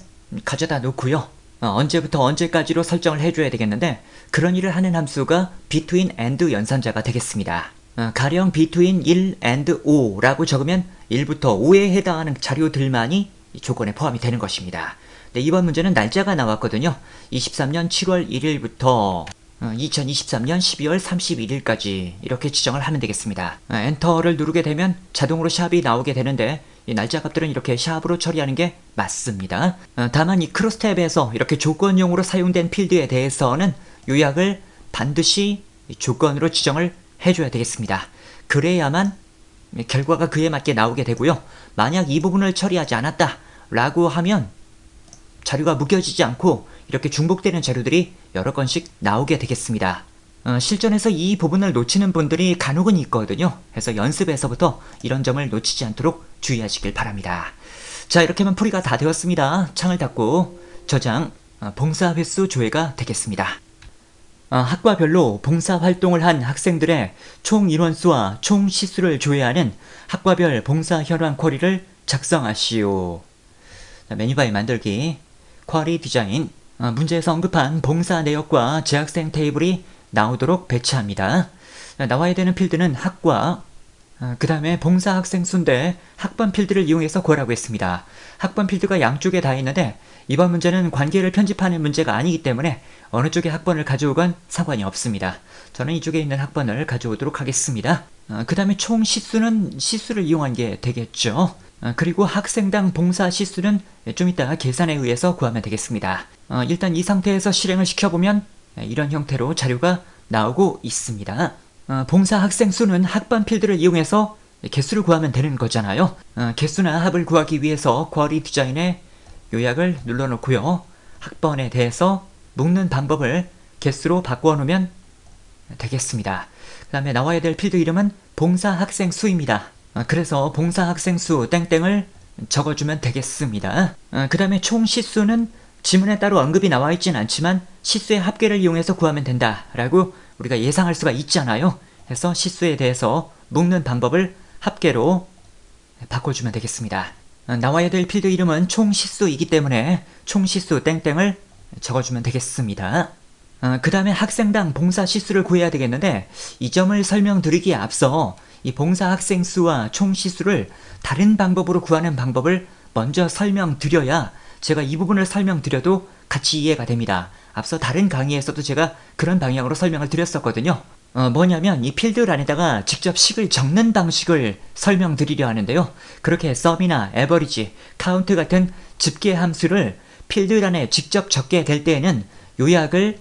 가져다 놓고요. 언제부터 언제까지로 설정을 해줘야 되겠는데 그런 일을 하는 함수가 between and 연산자가 되겠습니다. 가령 between 1 and 5라고 적으면 1부터 5에 해당하는 자료들만이 조건에 포함이 되는 것입니다. 네, 이번 문제는 날짜가 나왔거든요. 23년 7월 1일부터 2023년 12월 31일까지 이렇게 지정을 하면 되겠습니다. 엔터를 누르게 되면 자동으로 샵이 나오게 되는데 이 날짜 값들은 이렇게 샵으로 처리하는 게 맞습니다. 다만 이 크로스탭에서 이렇게 조건용으로 사용된 필드에 대해서는 요약을 반드시 조건으로 지정을 해줘야 되겠습니다. 그래야만 결과가 그에 맞게 나오게 되고요. 만약 이 부분을 처리하지 않았다 라고 하면 자료가 묶여지지 않고 이렇게 중복되는 자료들이 여러 건씩 나오게 되겠습니다. 실전에서 이 부분을 놓치는 분들이 간혹은 있거든요. 그래서 연습에서부터 이런 점을 놓치지 않도록 주의하시길 바랍니다. 자, 이렇게 하면 풀이가 다 되었습니다. 창을 닫고 저장, 봉사 횟수 조회가 되겠습니다. 학과별로 봉사활동을 한 학생들의 총 인원수와 총 시수를 조회하는 학과별 봉사 현황 쿼리를 작성하시오. 자, 메뉴바에 만들기, 쿼리 디자인, 문제에서 언급한 봉사 내역과 재학생 테이블이 나오도록 배치합니다. 나와야 되는 필드는 학과, 그 다음에 봉사 학생 수인데 학번 필드를 이용해서 구하라고 했습니다. 학번 필드가 양쪽에 다 있는데 이번 문제는 관계를 편집하는 문제가 아니기 때문에 어느 쪽에 학번을 가져오건 상관이 없습니다. 저는 이쪽에 있는 학번을 가져오도록 하겠습니다. 그 다음에 총 시수는 시수를 이용한 게 되겠죠. 그리고 학생당 봉사 시수는 좀 이따 계산에 의해서 구하면 되겠습니다. 일단 이 상태에서 실행을 시켜보면 이런 형태로 자료가 나오고 있습니다. 봉사 학생 수는 학번 필드를 이용해서 개수를 구하면 되는 거잖아요. 개수나 합을 구하기 위해서 쿼리 디자인에 요약을 눌러놓고요. 학번에 대해서 묶는 방법을 개수로 바꾸어 놓으면 되겠습니다. 그 다음에 나와야 될 필드 이름은 봉사 학생 수입니다. 그래서 봉사 학생 수 땡땡을 적어주면 되겠습니다. 그 다음에 총 시수는 지문에 따로 언급이 나와 있진 않지만 시수의 합계를 이용해서 구하면 된다 라고 우리가 예상할 수가 있잖아요. 그래서 시수에 대해서 묶는 방법을 합계로 바꿔주면 되겠습니다. 나와야 될 필드 이름은 총 시수이기 때문에 총 시수 땡땡을 적어주면 되겠습니다. 그 다음에 학생당 봉사 시수를 구해야 되겠는데 이 점을 설명드리기에 앞서 이 봉사 학생 수와 총 시수를 다른 방법으로 구하는 방법을 먼저 설명드려야 제가 이 부분을 설명드려도 같이 이해가 됩니다. 앞서 다른 강의에서도 제가 그런 방향으로 설명을 드렸었거든요. 뭐냐면 이 필드란에다가 직접 식을 적는 방식을 설명드리려 하는데요. 그렇게 썸이나 에버리지, 카운트 같은 집계 함수를 필드란에 직접 적게 될 때에는 요약을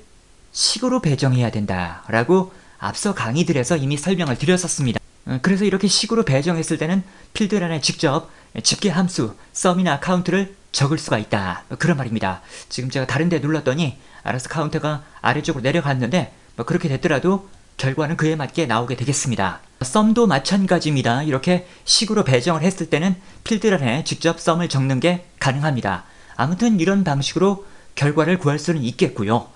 식으로 배정해야 된다라고 앞서 강의들에서 이미 설명을 드렸었습니다. 그래서 이렇게 식으로 배정했을 때는 필드란에 직접 집계 함수, 썸이나 카운트를 적을 수가 있다. 그런 말입니다. 지금 제가 다른 데 눌렀더니 알아서 카운트가 아래쪽으로 내려갔는데 그렇게 됐더라도 결과는 그에 맞게 나오게 되겠습니다. 썸도 마찬가지입니다. 이렇게 식으로 배정을 했을 때는 필드란에 직접 썸을 적는 게 가능합니다. 아무튼 이런 방식으로 결과를 구할 수는 있겠고요.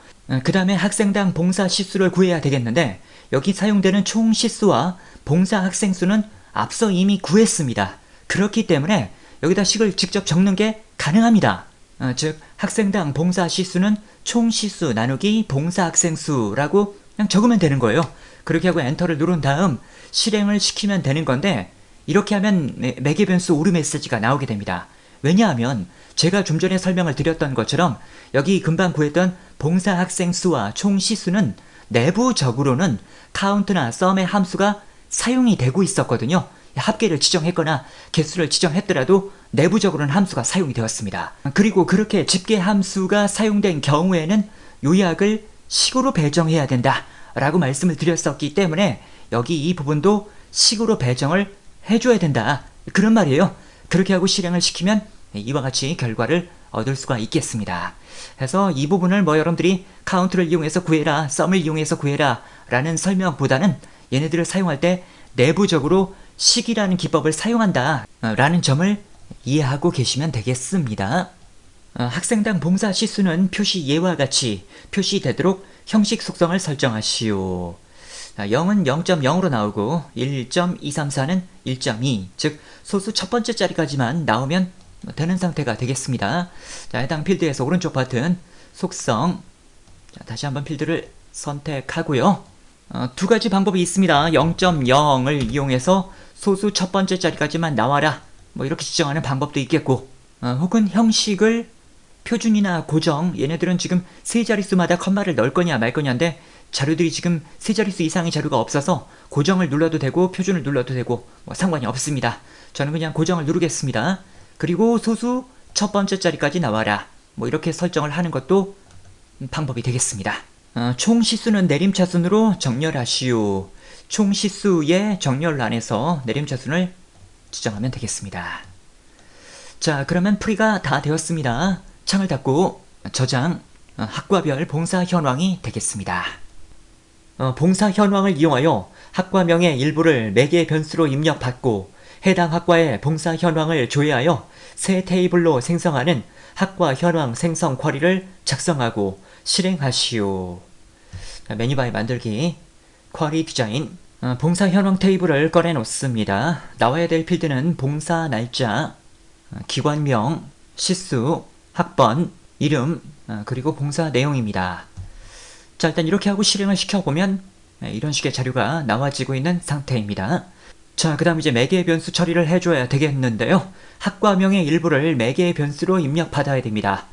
그 다음에 학생당 봉사 시수를 구해야 되겠는데 여기 사용되는 총 시수와 봉사 학생 수는 앞서 이미 구했습니다. 그렇기 때문에 여기다 식을 직접 적는 게 가능합니다. 즉 학생당 봉사 시수는 총 시수 나누기 봉사 학생 수라고 그냥 적으면 되는 거예요. 그렇게 하고 엔터를 누른 다음 실행을 시키면 되는 건데 이렇게 하면 매개 변수 오류 메시지가 나오게 됩니다. 왜냐하면 제가 좀 전에 설명을 드렸던 것처럼 여기 금방 구했던 봉사 학생 수와 총 시수는 내부적으로는 카운트나 썸의 함수가 사용이 되고 있었거든요. 합계를 지정했거나 개수를 지정했더라도 내부적으로는 함수가 사용이 되었습니다. 그리고 그렇게 집계 함수가 사용된 경우에는 요약을 식으로 배정해야 된다 라고 말씀을 드렸었기 때문에 여기 이 부분도 식으로 배정을 해줘야 된다 그런 말이에요. 그렇게 하고 실행을 시키면 이와 같이 결과를 얻을 수가 있겠습니다. 그래서 이 부분을 여러분들이 카운트를 이용해서 구해라, 썸을 이용해서 구해라 라는 설명보다는 얘네들을 사용할 때 내부적으로 식이라는 기법을 사용한다 라는 점을 이해하고 계시면 되겠습니다. 학생당 봉사 시수는 표시 예와 같이 표시되도록 형식 속성을 설정하시오. 0은 0.0으로 나오고 1.234는 1.2, 즉 소수 첫 번째 자리까지만 나오면 되는 상태가 되겠습니다. 자, 해당 필드에서 오른쪽 버튼 속성, 자, 다시 한번 필드를 선택하고요. 두 가지 방법이 있습니다. 0.0을 이용해서 소수 첫 번째 자리까지만 나와라 이렇게 지정하는 방법도 있겠고 혹은 형식을 표준이나 고정, 얘네들은 지금 세 자릿수마다 컴마를 넣을 거냐 말 거냐인데 자료들이 지금 세 자릿수 이상의 자료가 없어서 고정을 눌러도 되고 표준을 눌러도 되고 상관이 없습니다. 저는 그냥 고정을 누르겠습니다. 그리고 소수 첫 번째 자리까지 나와라 이렇게 설정을 하는 것도 방법이 되겠습니다. 총 시수는 내림차순으로 정렬하시오. 총 시수의 정렬란에서 내림차순을 지정하면 되겠습니다. 자, 그러면 풀이가 다 되었습니다. 창을 닫고 저장, 학과별 봉사 현황이 되겠습니다. 봉사 현황을 이용하여 학과명의 일부를 매개 변수로 입력받고 해당 학과의 봉사 현황을 조회하여 새 테이블로 생성하는 학과 현황 생성 쿼리를 작성하고 실행하시오. 메뉴바에 만들기, 쿼리 디자인, 봉사 현황 테이블을 꺼내 놓습니다. 나와야 될 필드는 봉사 날짜, 기관명, 시수, 학번, 이름, 그리고 봉사 내용입니다. 자, 일단 이렇게 하고 실행을 시켜보면 이런 식의 자료가 나와지고 있는 상태입니다. 자, 그 다음 이제 매개 변수 처리를 해줘야 되겠는데요. 학과명의 일부를 매개 변수로 입력받아야 됩니다.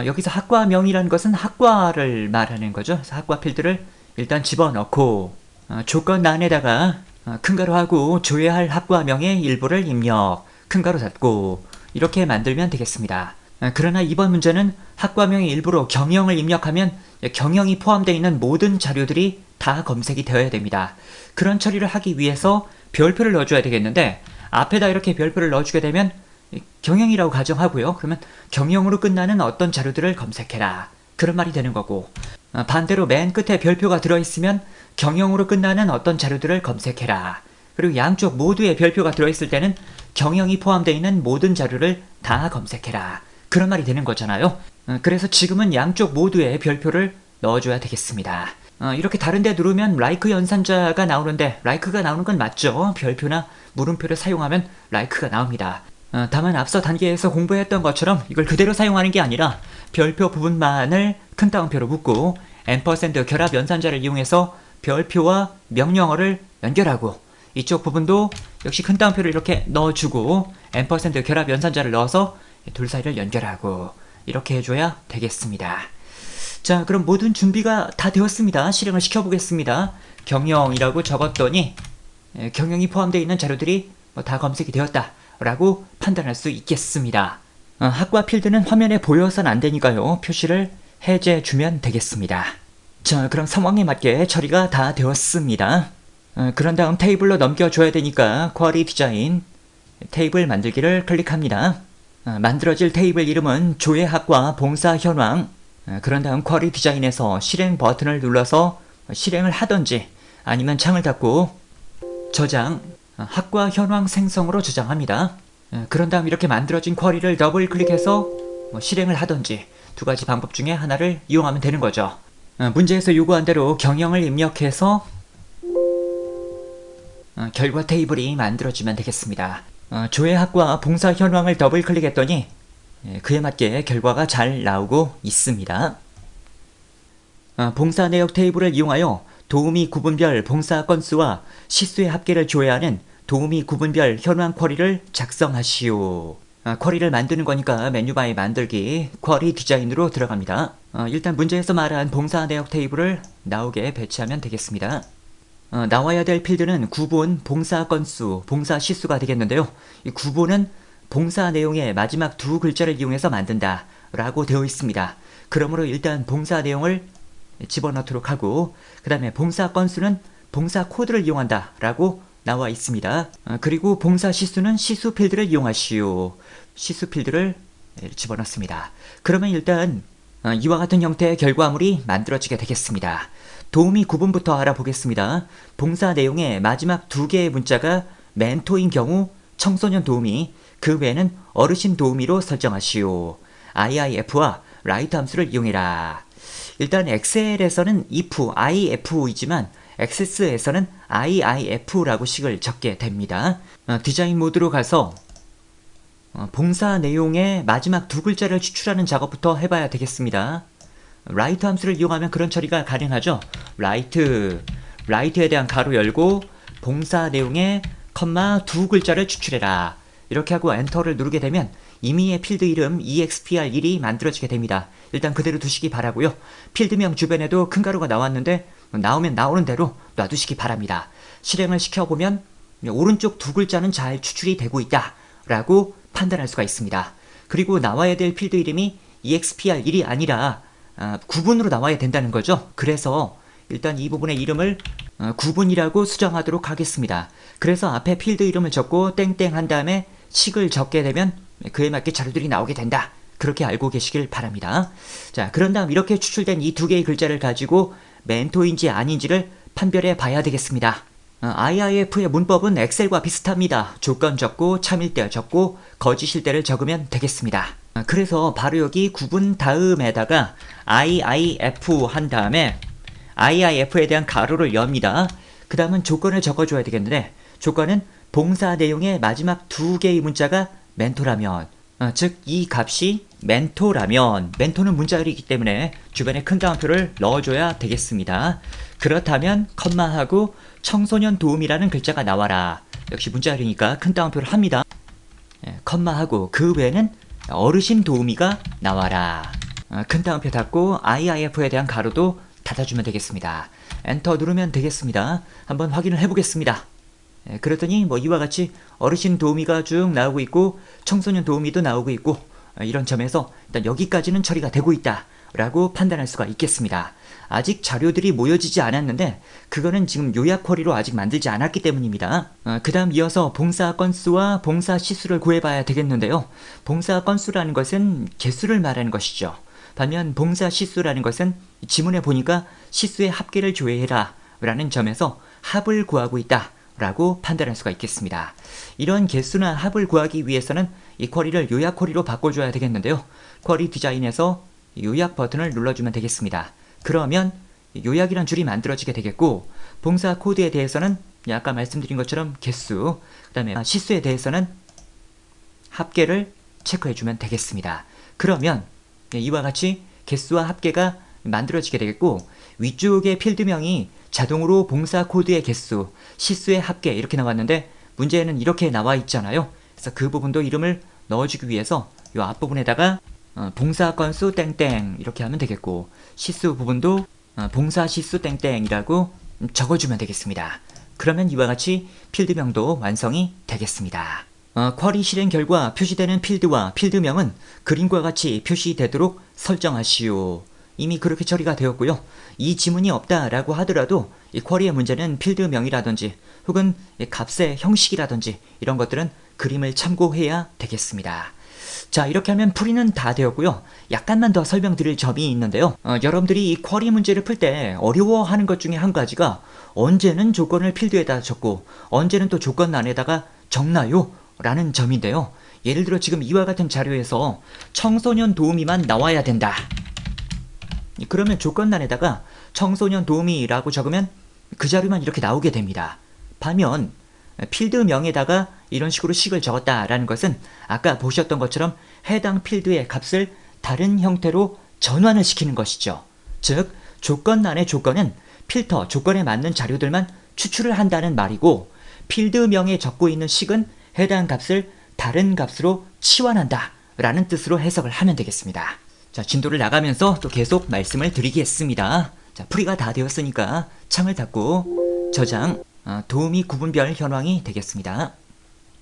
여기서 학과명이라는 것은 학과를 말하는 거죠. 그래서 학과 필드를 일단 집어넣고 조건란에다가 큰 가로하고 조회할 학과명의 일부를 입력, 큰 가로 닫고 이렇게 만들면 되겠습니다. 그러나 이번 문제는 학과명의 일부로 경영을 입력하면 경영이 포함되어 있는 모든 자료들이 다 검색이 되어야 됩니다. 그런 처리를 하기 위해서 별표를 넣어줘야 되겠는데 앞에다 이렇게 별표를 넣어주게 되면 경영이라고 가정하고요. 그러면 경영으로 끝나는 어떤 자료들을 검색해라 그런 말이 되는 거고, 반대로 맨 끝에 별표가 들어있으면 경영으로 끝나는 어떤 자료들을 검색해라, 그리고 양쪽 모두에 별표가 들어있을 때는 경영이 포함되어 있는 모든 자료를 다 검색해라 그런 말이 되는 거잖아요. 그래서 지금은 양쪽 모두에 별표를 넣어줘야 되겠습니다. 이렇게 다른데 누르면 라이크 연산자가 나오는데 라이크가 나오는 건 맞죠? 별표나 물음표를 사용하면 라이크가 나옵니다. 다만 앞서 단계에서 공부했던 것처럼 이걸 그대로 사용하는 게 아니라 별표 부분만을 큰 따옴표로 묶고 앰퍼센드 결합 연산자를 이용해서 별표와 명령어를 연결하고 이쪽 부분도 역시 큰 따옴표를 이렇게 넣어주고 앰퍼센드 결합 연산자를 넣어서 둘 사이를 연결하고 이렇게 해줘야 되겠습니다. 자, 그럼 모든 준비가 다 되었습니다. 실행을 시켜보겠습니다. 경영이라고 적었더니 경영이 포함되어 있는 자료들이 다 검색이 되었다 라고 판단할 수 있겠습니다. 학과 필드는 화면에 보여선 안 되니까요. 표시를 해제해주면 되겠습니다. 자, 그럼 상황에 맞게 처리가 다 되었습니다. 그런 다음 테이블로 넘겨줘야 되니까 쿼리 디자인 테이블 만들기를 클릭합니다. 만들어질 테이블 이름은 조회학과 봉사 현황. 그런 다음 쿼리 디자인에서 실행 버튼을 눌러서 실행을 하던지 아니면 창을 닫고 저장, 학과 현황 생성으로 저장합니다. 그런 다음 이렇게 만들어진 쿼리를 더블 클릭해서 실행을 하던지 두 가지 방법 중에 하나를 이용하면 되는 거죠. 문제에서 요구한 대로 경영을 입력해서 결과 테이블이 만들어지면 되겠습니다. 조회학과 봉사 현황을 더블 클릭했더니 그에 맞게 결과가 잘 나오고 있습니다. 봉사 내역 테이블을 이용하여 도우미 구분별 봉사 건수와 시수의 합계를 조회하는 도우미 구분별 현황 쿼리를 작성하시오. 쿼리를 만드는 거니까 메뉴바에 만들기, 쿼리 디자인으로 들어갑니다. 일단 문제에서 말한 봉사 내역 테이블을 나오게 배치하면 되겠습니다. 나와야 될 필드는 구분, 봉사 건수, 봉사 시수가 되겠는데요. 이 구분은 봉사 내용의 마지막 두 글자를 이용해서 만든다 라고 되어 있습니다. 그러므로 일단 봉사 내용을 집어넣도록 하고 그 다음에 봉사 건수는 봉사 코드를 이용한다 라고 나와 있습니다. 그리고 봉사 시수는 시수 필드를 이용하시오. 시수 필드를 집어넣습니다. 그러면 일단 이와 같은 형태의 결과물이 만들어지게 되겠습니다. 도우미 구분부터 알아보겠습니다. 봉사 내용의 마지막 두 개의 문자가 멘토인 경우 청소년 도우미, 그 외에는 어르신 도우미로 설정하시오. IIF와 라이트 함수를 이용해라. 일단 엑셀에서는 if이지만 액세스에서는 IIF라고 식을 적게 됩니다. 디자인 모드로 가서 봉사 내용의 마지막 두 글자를 추출하는 작업부터 해봐야 되겠습니다. 라이트 함수를 이용하면 그런 처리가 가능하죠. 라이트에 대한 가로 열고 봉사 내용의 컴마 두 글자를 추출해라. 이렇게 하고 엔터를 누르게 되면 임의의 필드 이름 EXPR1이 만들어지게 됩니다. 일단 그대로 두시기 바라고요. 필드명 주변에도 큰 가루가 나왔는데 나오면 나오는 대로 놔두시기 바랍니다. 실행을 시켜보면 오른쪽 두 글자는 잘 추출이 되고 있다 라고 판단할 수가 있습니다. 그리고 나와야 될 필드 이름이 EXPR1이 아니라 구분으로 나와야 된다는 거죠. 그래서 일단 이 부분의 이름을 구분이라고 수정하도록 하겠습니다. 그래서 앞에 필드 이름을 적고 땡땡 한 다음에 식을 적게 되면 그에 맞게 자료들이 나오게 된다. 그렇게 알고 계시길 바랍니다. 자, 그런 다음 이렇게 추출된 이 두 개의 글자를 가지고 멘토인지 아닌지를 판별해 봐야 되겠습니다. IIF의 문법은 엑셀과 비슷합니다. 조건 적고 참일대 적고 거짓일 대를 적으면 되겠습니다. 그래서 바로 여기 구분 다음에다가 IIF 한 다음에 IIF에 대한 가로를 엽니다. 그 다음은 조건을 적어줘야 되겠는데 조건은 봉사 내용의 마지막 두 개의 문자가 멘토라면 즉 이 값이 멘토라면 멘토는 문자열이기 때문에 주변에 큰 따옴표를 넣어줘야 되겠습니다. 그렇다면 컴마하고 청소년 도움이라는 글자가 나와라. 역시 문자열이니까 큰 따옴표를 합니다. 컴마하고 그 외에는 어르신 도우미가 나와라. 큰 따옴표 닫고 IIF에 대한 가로도 닫아주면 되겠습니다. 엔터 누르면 되겠습니다. 한번 확인을 해보겠습니다. 그랬더니 이와 같이 어르신 도우미가 쭉 나오고 있고 청소년 도우미도 나오고 있고 이런 점에서 일단 여기까지는 처리가 되고 있다 라고 판단할 수가 있겠습니다. 아직 자료들이 모여지지 않았는데 그거는 지금 요약 쿼리로 아직 만들지 않았기 때문입니다. 그 다음 이어서 봉사 건수와 봉사 시수를 구해봐야 되겠는데요. 봉사 건수라는 것은 개수를 말하는 것이죠. 반면 봉사 시수라는 것은 지문에 보니까 시수의 합계를 조회해라 라는 점에서 합을 구하고 있다 라고 판단할 수가 있겠습니다. 이런 개수나 합을 구하기 위해서는 이 쿼리를 요약 쿼리로 바꿔줘야 되겠는데요. 쿼리 디자인에서 요약 버튼을 눌러주면 되겠습니다. 그러면 요약이란 줄이 만들어지게 되겠고 봉사 코드에 대해서는 아까 말씀드린 것처럼 개수, 그 다음에 시수에 대해서는 합계를 체크해주면 되겠습니다. 그러면 이와 같이 개수와 합계가 만들어지게 되겠고 위쪽의 필드명이 자동으로 봉사 코드의 개수, 시수의 합계 이렇게 나왔는데 문제는 이렇게 나와 있잖아요. 그래서 그 부분도 이름을 넣어주기 위해서 이 앞부분에다가 봉사 건수 땡땡 이렇게 하면 되겠고, 시수 부분도 봉사 시수 땡땡이라고 적어주면 되겠습니다. 그러면 이와 같이 필드명도 완성이 되겠습니다. 쿼리 실행 결과 표시되는 필드와 필드명은 그림과 같이 표시되도록 설정하시오. 이미 그렇게 처리가 되었고요. 이 지문이 없다라고 하더라도 이 쿼리의 문제는 필드명이라든지 혹은 값의 형식이라든지 이런 것들은 그림을 참고해야 되겠습니다. 자, 이렇게 하면 풀이는 다 되었고요. 약간만 더 설명드릴 점이 있는데요. 여러분들이 이 쿼리 문제를 풀 때 어려워하는 것 중에 한 가지가 언제는 조건을 필드에다 적고 언제는 또 조건란에다가 적나요? 라는 점인데요. 예를 들어 지금 이와 같은 자료에서 청소년 도우미만 나와야 된다. 그러면 조건란에다가 청소년 도우미라고 적으면 그 자료만 이렇게 나오게 됩니다. 반면 필드명에다가 이런 식으로 식을 적었다라는 것은 아까 보셨던 것처럼 해당 필드의 값을 다른 형태로 전환을 시키는 것이죠. 즉 조건란의 조건은 필터 조건에 맞는 자료들만 추출을 한다는 말이고, 필드명에 적고 있는 식은 해당 값을 다른 값으로 치환한다 라는 뜻으로 해석을 하면 되겠습니다. 자, 진도를 나가면서 또 계속 말씀을 드리겠습니다. 자, 풀이가 다 되었으니까 창을 닫고 저장, 도우미 구분별 현황이 되겠습니다.